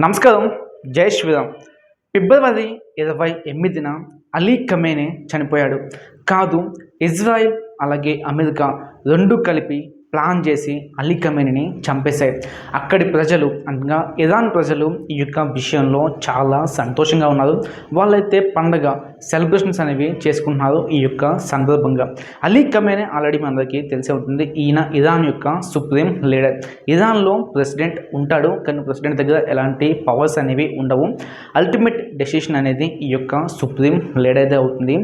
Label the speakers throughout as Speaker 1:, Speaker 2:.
Speaker 1: నమస్కారం. జై శ్రీరామ్. ఫిబ్రవరి 28న Ali Khamenei చనిపోయాడు. కాదు, ఇజ్రాయెల్ అలాగే అమెరికా రెండు కలిపి ప్లాన్ చేసి అలీ ఖమేనీని చంపేశాయి. అక్కడి ప్రజలు అనగా ఇరాన్ ప్రజలు ఈ యొక్క విషయంలో చాలా సంతోషంగా ఉన్నారు. వాళ్ళైతే పండగ సెలబ్రేషన్స్ అనేవి చేసుకుంటున్నారు. ఈ యొక్క సందర్భంగా అలీ ఖమేనీ ఆల్రెడీ మనందరికీ తెలిసే ఉంటుంది. ఈయన ఇరాన్ యొక్క సుప్రీం లీడర్. ఇరాన్లో ప్రెసిడెంట్ ఉంటాడు, కానీ ప్రెసిడెంట్ దగ్గర ఎలాంటి పవర్స్ అనేవి ఉండవు. అల్టిమేట్ డెసిషన్ అనేది ఈ యొక్క సుప్రీం లీడర్దే అవుతుంది.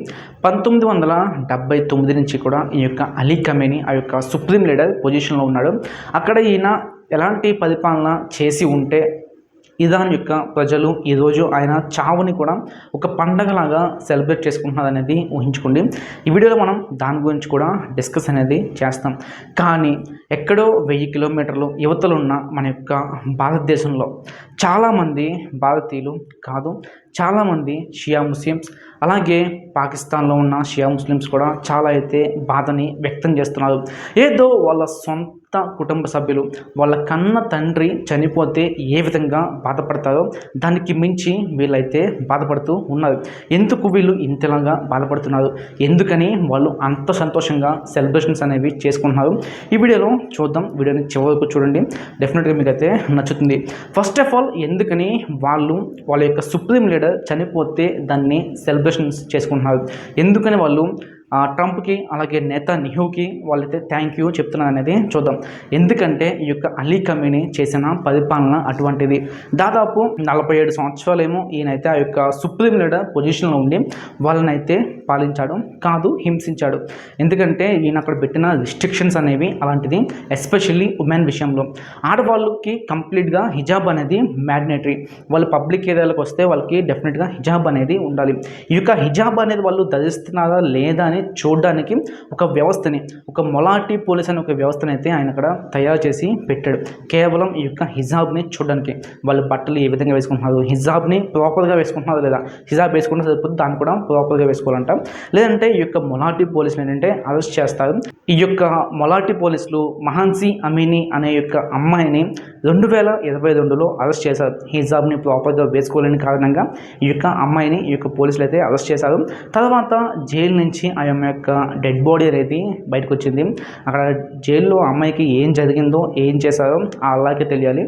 Speaker 1: 1979 నుంచి కూడా ఈ యొక్క అలీ ఖమేనీ ఆ యొక్క సుప్రీం లీడర్ పొజిషన్లో ఉన్నాడు. అక్కడ ఈయన ఎలాంటి పరిపాలన చేసి ఉంటే ఇరాన్ యొక్క ప్రజలు ఈరోజు ఆయన చావుని కూడా ఒక పండగలాగా సెలబ్రేట్ చేసుకుంటున్నారు అనేది ఊహించుకోండి. ఈ వీడియోలో మనం దాని గురించి కూడా డిస్కస్ అనేది చేస్తాం. కానీ ఎక్కడో 1000 కిలోమీటర్లు యువతలు ఉన్న మన యొక్క భారతదేశంలో చాలామంది భారతీయులు కాదు, చాలామంది షియా ముస్లిమ్స్ అలాగే పాకిస్తాన్లో ఉన్న షియా ముస్లిమ్స్ కూడా చాలా అయితే బాధని వ్యక్తం చేస్తున్నారు. ఏదో వాళ్ళ సొంత కుటుంబ సభ్యులు, వాళ్ళ కన్న తండ్రి చనిపోతే ఏ విధంగా బాధపడతారో దానికి మించి వీళ్ళైతే బాధపడుతూ ఉన్నారు. ఎందుకు వీళ్ళు ఇంతలాగా బాధపడుతున్నారు, ఎందుకని వాళ్ళు అంత సంతోషంగా సెలబ్రేషన్స్ అనేవి చేసుకుంటున్నారు, ఈ వీడియోలో చూద్దాం. వీడియోని చివరి వరకు చూడండి, డెఫినెట్గా మీకు అయితే నచ్చుతుంది. ఫస్ట్ ఆఫ్ ఆల్, ఎందుకని వాళ్ళ యొక్క సుప్రీం లీడర్ చనిపోతే దాన్ని సెలబ్రేషన్స్ చేసుకుంటున్నారు, ఎందుకని వాళ్ళు ట్రంప్కి అలాగే నెతన్యాహుకి వాళ్ళైతే థ్యాంక్ యూ చెప్తున్నారు అనేది చూద్దాం. ఎందుకంటే ఈ యొక్క అలీ ఖమేనీ చేసిన పరిపాలన అటువంటిది. దాదాపు 47 సంవత్సరాలేమో ఈయనైతే ఆ యొక్క సుప్రీం లీడర్ పొజిషన్లో ఉండి వాళ్ళనైతే పాలించాడు, కాదు హింసించాడు. ఎందుకంటే ఈయన అక్కడ పెట్టిన రిస్ట్రిక్షన్స్ అనేవి అలాంటిది. ఎస్పెషల్లీ ఉమెన్ విషయంలో ఆడవాళ్ళకి కంప్లీట్గా హిజాబ్ అనేది మ్యాండేటరీ. వాళ్ళు పబ్లిక్ ఏరియాలకు వస్తే వాళ్ళకి డెఫినెట్గా హిజాబ్ అనేది ఉండాలి. ఈ యొక్క హిజాబ్ అనేది వాళ్ళు ధరిస్తున్నారా లేదా అని చూడడానికి ఒక వ్యవస్థని, ఒక మొలాటి పోలీస్ అనే ఒక వ్యవస్థని అయితే ఆయన అక్కడ తయారు చేసి పెట్టాడు. కేవలం ఈ యొక్క హిజాబ్ని చూడడానికి. వాళ్ళు బట్టలు ఏ విధంగా వేసుకుంటున్నారు, హిజాబ్ని ప్రాపర్గా వేసుకుంటున్నారు లేదా, హిజాబ్ వేసుకుంటే సరిపోతుంది, దాన్ని కూడా ప్రాపర్గా వేసుకోవాలంట. లేదంటే ఈ యొక్క మొలాటి పోలీసులు ఏంటంటే అరెస్ట్ చేస్తారు. ఈ యొక్క మొలాటి పోలీసులు మహాన్సీ అమీనీ అనే యొక్క అమ్మాయిని 2022లో అరెస్ట్ చేశారు. హిజాబ్ని ప్రాపర్గా వేసుకోలేని కారణంగా ఈ యొక్క అమ్మాయిని ఈ యొక్క పోలీసులు అయితే అరెస్ట్ చేశారు. తర్వాత జైలు నుంచి ఆ యొక్క డెడ్ బాడీ అనేది బయటకు వచ్చింది. అక్కడ జైల్లో అమ్మాయికి ఏం జరిగిందో ఏం చేశారో అలాగే తెలియాలి.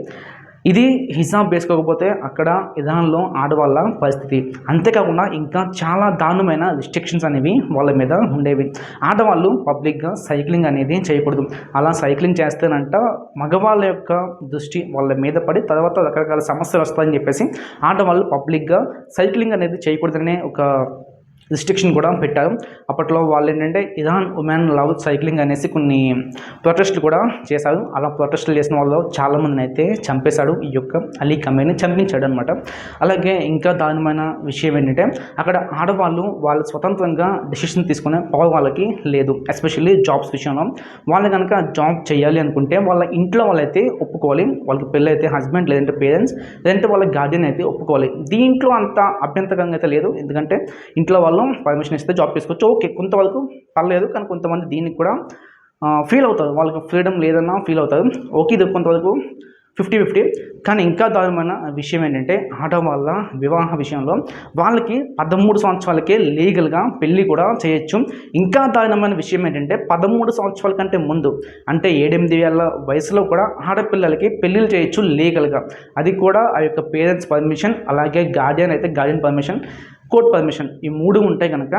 Speaker 1: ఇది హిజాబ్ వేసుకోకపోతే అక్కడ ఇరాన్లో ఆడవాళ్ళ పరిస్థితి. అంతేకాకుండా ఇంకా చాలా దారుణమైన రిస్ట్రిక్షన్స్ అనేవి వాళ్ళ మీద ఉండేవి. ఆడవాళ్ళు పబ్లిక్గా సైక్లింగ్ అనేది చేయకూడదు. అలా సైక్లింగ్ చేస్తేనంట మగవాళ్ళ యొక్క దృష్టి వాళ్ళ మీద పడి తర్వాత రకరకాల సమస్యలు వస్తాయని చెప్పేసి ఆడవాళ్ళు పబ్లిక్గా సైక్లింగ్ అనేది చేయకూడదనే ఒక రిస్ట్రిక్షన్ కూడా పెట్టారు. అప్పట్లో వాళ్ళు ఏంటంటే ఇరాన్ ఉమెన్ లవ్ సైక్లింగ్ అనేసి కొన్ని ప్రొటెస్టులు కూడా చేశారు. అలా ప్రొటెస్టులు చేసిన వాళ్ళు చాలామందిని అయితే చంపేశాడు ఈ యొక్క అలీ ఖమేనీ, చంపించాడు అనమాట. అలాగే ఇంకా దారుణమైన విషయం ఏంటంటే అక్కడ ఆడవాళ్ళు వాళ్ళ స్వతంత్రంగా డెసిషన్ తీసుకునే పవర్ వాళ్ళకి లేదు. ఎస్పెషల్లీ జాబ్స్ విషయంలో వాళ్ళు కనుక జాబ్ చేయాలి అనుకుంటే వాళ్ళ ఇంట్లో వాళ్ళైతే ఒప్పుకోవాలి. వాళ్ళకి పెళ్ళి అయితే హస్బెండ్ లేదంటే పేరెంట్స్ లేదంటే వాళ్ళ గార్డియన్ అయితే ఒప్పుకోవాలి. దీంట్లో అంత అభ్యంతరంగా అయితే లేదు. ఎందుకంటే ఇంట్లో వాళ్ళు పర్మిషన్ ఇస్తే జాబ్ చేసుకోవచ్చు, ఓకే, కొంతవరకు పర్లేదు. కానీ కొంతమంది దీనికి కూడా ఫీల్ అవుతారు, వాళ్ళకి ఫ్రీడమ్ లేదన్నా ఫీల్ అవుతారు. ఓకే, ఇది కొంతవరకు 50-50. కానీ ఇంకా దారుణమైన విషయం ఏంటంటే ఆడవాళ్ళ వివాహ విషయంలో వాళ్ళకి 13 సంవత్సరాలకే లీగల్గా పెళ్ళి కూడా చేయొచ్చు. ఇంకా దారుణమైన విషయం ఏంటంటే 13 సంవత్సరాల కంటే ముందు అంటే 7-8 ఏళ్ళ వయసులో కూడా ఆడపిల్లలకి పెళ్ళిళ్ళు చేయొచ్చు లీగల్గా. అది కూడా ఆ యొక్క పేరెంట్స్ పర్మిషన్, అలాగే గార్డియన్ అయితే గార్డియన్ పర్మిషన్, కోర్ట్ పర్మిషన్, ఈ 3 ఉంటే కనుక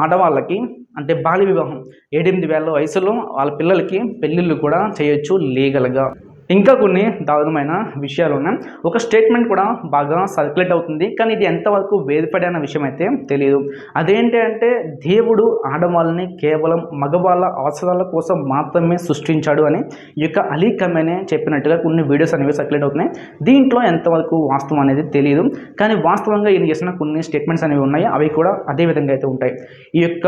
Speaker 1: ఆడవాళ్ళకి అంటే బాల్య వివాహం 7-8 ఏళ్ళ వయసులో వాళ్ళ పిల్లలకి పెళ్ళిళ్ళు కూడా చేయొచ్చు లీగల్గా. ఇంకా కొన్ని దారుణమైన విషయాలు ఉన్నాయి. ఒక స్టేట్మెంట్ కూడా బాగా సర్క్యులేట్ అవుతుంది, కానీ ఇది ఎంతవరకు వెరిఫైడ్ అన్న విషయం అయితే తెలియదు. అదేంటి అంటే దేవుడు ఆడవాళ్ళని కేవలం మగవాళ్ళ అవసరాల కోసం మాత్రమే సృష్టించాడు అని ఈ యొక్క అలీ ఖమేనీ చెప్పినట్టుగా కొన్ని వీడియోస్ అనేవి సర్క్యులేట్ అవుతున్నాయి. దీంట్లో ఎంతవరకు వాస్తవం అనేది తెలియదు, కానీ వాస్తవంగా ఈయన చేసిన కొన్ని స్టేట్మెంట్స్ అనేవి ఉన్నాయి. అవి కూడా అదే విధంగా అయితే ఉంటాయి. ఈ యొక్క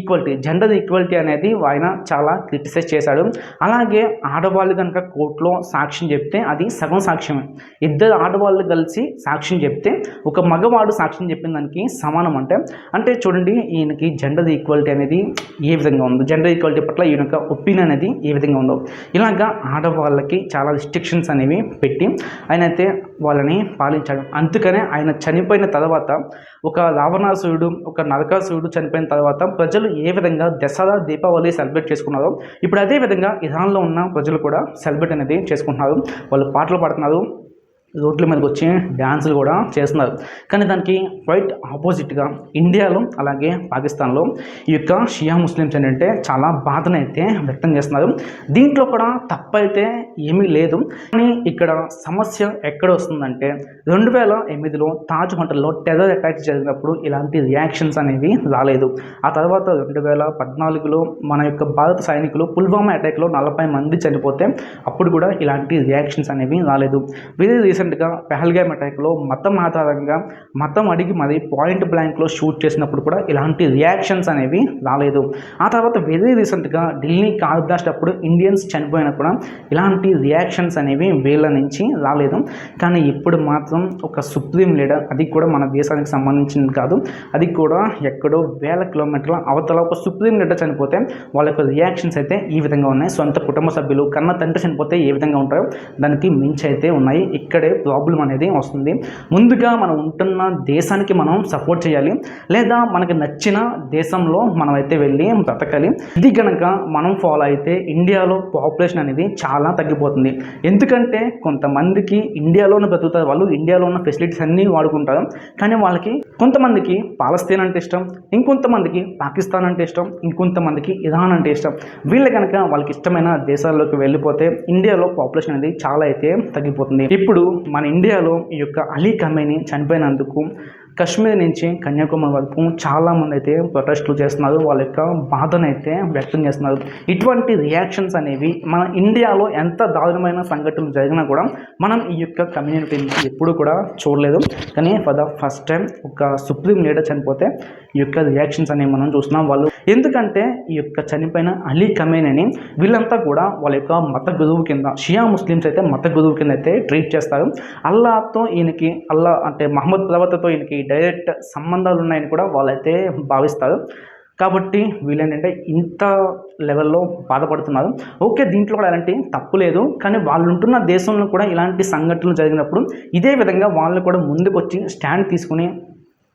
Speaker 1: ఈక్వాలిటీ, జెండర్ ఈక్వాలిటీ అనేది ఆయన చాలా క్రిటిసైజ్ చేశాడు. అలాగే ఆడవాళ్ళు కనుక కోర్టులో కోర్టులో సాక్ష్యం చెప్తే అది సగం సాక్ష్యమే. ఇద్దరు ఆడవాళ్ళు కలిసి సాక్ష్యం చెప్తే ఒక మగవాడు సాక్ష్యం చెప్పిన దానికి సమానం. అంటే చూడండి, ఈయనకి జెండర్ ఈక్వాలిటీ అనేది ఏ విధంగా ఉందో, జెండర్ ఈక్వాలిటీ పట్ల ఈయన యొక్క ఒపీనియన్ అనేది ఏ విధంగా ఉందో, ఇలాగా ఆడవాళ్ళకి చాలా రిస్ట్రిక్షన్స్ అనేవి పెట్టి ఆయన అయితే వాళ్ళని పాలించాడు. అందుకనే ఆయన చనిపోయిన తర్వాత ఒక రావణాసురుడు, ఒక నరకాసురుడు చనిపోయిన తర్వాత ప్రజలు ఏ విధంగా దసరా, దీపావళి సెలబ్రేట్ చేసుకున్నారో ఇప్పుడు అదే విధంగా ఇరాన్లో ఉన్న ప్రజలు కూడా సెలబ్రేట్ అనేది చేసుకుంటున్నారు. వాళ్ళు పాటలు పాడుతున్నారు, రోడ్ల మీదకి వచ్చి డ్యాన్సులు కూడా చేస్తున్నారు. కానీ దానికి క్వైట్ ఆపోజిట్గా ఇండియాలో అలాగే పాకిస్తాన్లో ఈ యొక్క షియా ముస్లిమ్స్ ఏంటంటే చాలా బాధనైతే వ్యక్తం చేస్తున్నారు. దీంట్లో కూడా తప్పైతే ఏమీ లేదు. కానీ ఇక్కడ సమస్య ఎక్కడ వస్తుందంటే 2008లో తాజ్ హోటల్లో టెర్రర్ అటాక్ జరిగినప్పుడు ఇలాంటి రియాక్షన్స్ అనేవి రాలేదు. ఆ తర్వాత 2014లో మన యొక్క భారత సైనికులు పుల్వామా అటాక్లో 40 మంది చనిపోతే అప్పుడు కూడా ఇలాంటి రియాక్షన్స్ అనేవి రాలేదు. వెరీ రీసెంట్గా పెహల్గామ్ అటాక్లో మతం ఆధారంగా మతం అడిగి మరి పాయింట్ బ్లాంక్లో షూట్ చేసినప్పుడు కూడా ఇలాంటి రియాక్షన్స్ అనేవి రాలేదు. ఆ తర్వాత వెరీ రీసెంట్గా ఢిల్లీ కార్ బ్లాస్ట్ అప్పుడు ఇండియన్స్ చనిపోయినా కూడా ఇలాంటి రియాక్షన్స్ అనేవి వీళ్ళ నుంచి రాలేదు. కానీ ఇప్పుడు మాత్రం ఒక సుప్రీం లీడర్, అది కూడా మన దేశానికి సంబంధించింది కాదు, అది కూడా ఎక్కడో వేల కిలోమీటర్ల అవతల ఒక సుప్రీం లీడర్ చనిపోతే వాళ్ళ యొక్క రియాక్షన్స్ అయితే ఈ విధంగా ఉన్నాయి. సొంత కుటుంబ సభ్యులు కన్న తండ్రి చనిపోతే ఏ విధంగా ఉంటాయో దానికి మించి అయితే ఉన్నాయి. ఇక్కడే ప్రాబ్లం అనేది వస్తుంది. ముందుగా మనం ఉంటున్న దేశానికి మనం సపోర్ట్ చేయాలి, లేదా మనకి నచ్చిన దేశంలో మనం అయితే వెళ్ళి బ్రతకాలి. ఇది కనుక మనం ఫాలో అయితే ఇండియాలో పాపులేషన్ అనేది చాలా తగ్గిపోతుంది. ఎందుకంటే కొంతమందికి ఇండియాలోనే బ్రతుకుతారు, వాళ్ళు ఇండియాలో ఉన్న ఫెసిలిటీస్ అన్నీ వాడుకుంటారు. కానీ వాళ్ళకి కొంతమందికి పాలస్తీన్ అంటే ఇష్టం, ఇంకొంతమందికి పాకిస్తాన్ అంటే ఇష్టం, ఇంకొంతమందికి ఇరాన్ అంటే ఇష్టం. వీళ్ళు కనుక వాళ్ళకి ఇష్టమైన దేశాల్లోకి వెళ్ళిపోతే ఇండియాలో పాపులేషన్ అనేది చాలా అయితే తగ్గిపోతుంది. ఇప్పుడు మన ఇండియాలో ఈ యొక్క అలీ ఖమేనీ చనిపోయినందుకు కశ్మీర్ నుంచి కన్యాకుమారి వరకు చాలామంది అయితే ప్రొటెస్టులు చేస్తున్నారు, వాళ్ళ యొక్క బాధను అయితే వ్యక్తం చేస్తున్నారు. ఇటువంటి రియాక్షన్స్ అనేవి మన ఇండియాలో ఎంత దారుణమైన సంఘటనలు జరిగినా కూడా మనం ఈ యొక్క కమ్యూనిటీని ఎప్పుడు కూడా చూడలేదు. కానీ ఫర్ ద ఫస్ట్ టైం ఒక సుప్రీం లీడర్ చనిపోతే ఈ యొక్క రియాక్షన్స్ అనేవి మనం చూస్తున్నాం. వాళ్ళు ఎందుకంటే ఈ యొక్క చనిపోయిన అలీ ఖమేనీని వీళ్ళంతా కూడా వాళ్ళ యొక్క మత గురువు కింద, షియా ముస్లిమ్స్ అయితే మత గురువు కింద అయితే ట్రీట్ చేస్తారు. అల్లాతో ఈయనకి, అల్లా అంటే మహమ్మద్ ప్రవక్తతో ఈయనకి డైరెక్ట్ సంబంధాలు ఉన్నాయని కూడా వాళ్ళైతే భావిస్తారు. కాబట్టి వీళ్ళేంటంటే ఇంత లెవెల్లో బాధపడుతున్నారు. ఓకే, దీంట్లో కూడా ఎలాంటి తప్పు లేదు. కానీ వాళ్ళు ఉంటున్న దేశంలో కూడా ఇలాంటి సంఘటనలు జరిగినప్పుడు ఇదే విధంగా వాళ్ళు కూడా ముందుకు వచ్చి స్టాండ్ తీసుకుని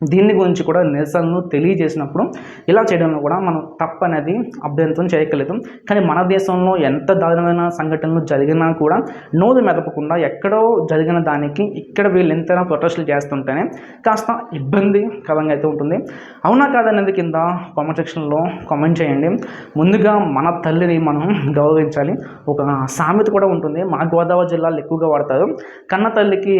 Speaker 1: దీని గురించి కూడా నిరసనలు తెలియజేసినప్పుడు ఇలా చేయడంలో కూడా మనం తప్పు అనేది అభ్యంతరం చేయగలదు. కానీ మన దేశంలో ఎంత దారుణమైన సంఘటనలు జరిగినా కూడా నోరు మెదపకుండా ఎక్కడో జరిగిన దానికి ఇక్కడ వీళ్ళు ఎంతైనా ప్రొటెస్టులు చేస్తుంటేనే కాస్త ఇబ్బందికరంగా అయితే ఉంటుంది. అవునా కాదనేది కింద కామెంట్ సెక్షన్లో కామెంట్ చేయండి. ముందుగా మన తల్లిని మనం గౌరవించాలి. ఒక సామెత కూడా ఉంటుంది, మా గోదావరి జిల్లాలో ఎక్కువగా వాడతారు, కన్న తల్లికి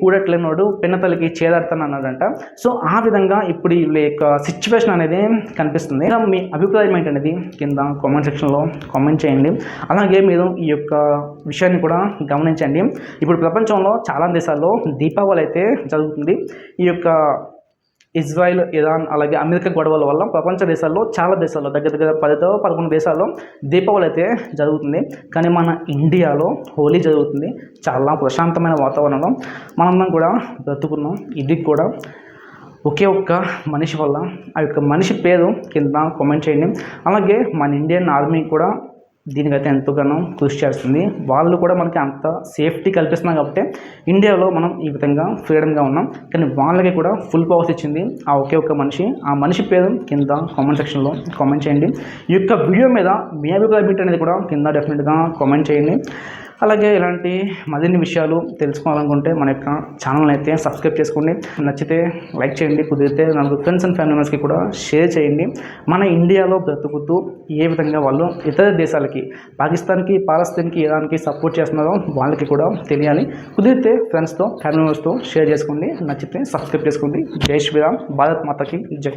Speaker 1: కూడట్లేనోడు పిన్న తల్లికి చేదాడతాను అన్నాడంట. సో ఆ విధంగా ఇప్పుడు వీళ్ళ యొక్క సిచ్యువేషన్ అనేది కనిపిస్తుంది. మీ అభిప్రాయం ఏంటనేది కింద కామెంట్ సెక్షన్లో కామెంట్ చేయండి. అలాగే మీరు ఈ యొక్క విషయాన్ని కూడా గమనించండి. ఇప్పుడు ప్రపంచంలో చాలా దేశాల్లో దీపావళి అయితే జరుగుతుంది. ఈ యొక్క ఇజ్రాయిల్, ఇరాన్ అలాగే అమెరికా గొడవల వల్ల ప్రపంచ దేశాల్లో చాలా దేశాల్లో దగ్గర 10-11 దేశాల్లో దీపావళి అయితే జరుగుతుంది. కానీ మన ఇండియాలో హోలీ జరుగుతుంది. చాలా ప్రశాంతమైన వాతావరణంలో మనందరం కూడా బ్రతుకున్నాం. ఇది కూడా ఒకే ఒక్క మనిషి వల్ల. ఆ యొక్క మనిషి పేరు కింద కామెంట్ చేయండి. అలాగే మన ఇండియన్ ఆర్మీ కూడా దీనికైతే ఎంతగానో కృషి చేస్తుంది. వాళ్ళు కూడా మనకి అంత సేఫ్టీ కల్పిస్తున్నాం కాబట్టి ఇండియాలో మనం ఈ విధంగా ఫ్రీడమ్గా ఉన్నాం. కానీ వాళ్ళకి కూడా ఫుల్ పవర్స్ ఇచ్చింది ఆ ఒకే ఒక్క మనిషి. ఆ మనిషి పేరు కింద కామెంట్ సెక్షన్లో కామెంట్ చేయండి. ఈ యొక్క వీడియో మీద మీ అభిప్రాయం అనేది కూడా కింద డెఫినెట్గా కామెంట్ చేయండి. అలాగే ఇలాంటి మరిన్ని విషయాలు తెలుసుకోవాలనుకుంటే మన యొక్క ఛానల్ అయితే సబ్స్క్రైబ్ చేసుకోండి. నచ్చితే లైక్ చేయండి, కుదిరితే 4 ఫ్రెండ్స్ అండ్ ఫ్యామిలీ మెంబర్స్కి కూడా షేర్ చేయండి. మన ఇండియాలో బ్రతుకుతూ ఏ విధంగా వాళ్ళు ఇతర దేశాలకి, పాకిస్తాన్కి, పాలస్తీన్కి, ఇరాన్కి సపోర్ట్ చేస్తున్నారో వాళ్ళకి కూడా తెలియాలి. కుదిరితే ఫ్రెండ్స్తో, ఫ్యామిలీ మెంబర్స్తో షేర్ చేసుకోండి. నచ్చితే సబ్స్క్రైబ్ చేసుకోండి. జై శ్రీరామ్, భారత్ మాతకి జై.